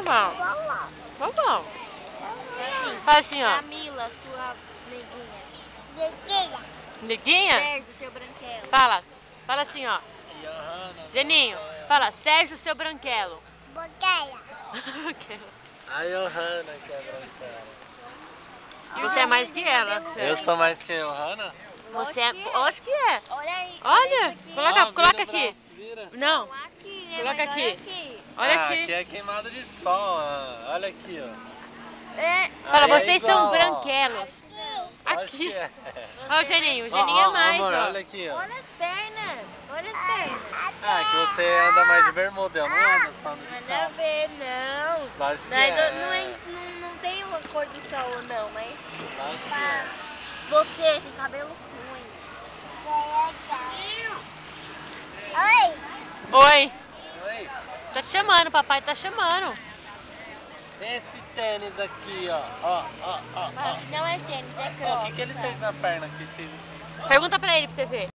Vovó. Vovó. Fala assim, ó. Camila, sua neguinha. Neguinha? Sérgio, seu branquelo. Fala. Fala assim, ó. Geninho, fala. Sérgio, seu branquelo. A Johanna que é branquela. Você é mais que ela. Eu sou mais que a Johanna? Você é... Acho que é. Olha aí. Olha. Coloca vira o aqui. braço, vira. Não. Aqui, né? Coloca Mas aqui. olha aqui. Olha Aqui aqui. é queimado de sol, olha aqui, ó. Fala, Aí é vocês igual, são ó. branquelos. Acho Aqui. que é. Olha o Geninho. O Geninho é mais, amor, ó. olha aqui, ó. Olha as pernas. Olha as pernas. Ah, que você anda mais de bermuda, eu não ando só no de Nada a calça. ver, não. Lógico que Mas é. não tem uma cor de sol, não, mas... Lógico que é. Você tem cabelo ruim. Oi. Oi, Tá te chamando, papai tá chamando. esse tênis aqui, ó. Não é tênis, é Ó, o crocs. que ele fez na perna aqui? Fez assim. Pergunta pra ele pra você ver.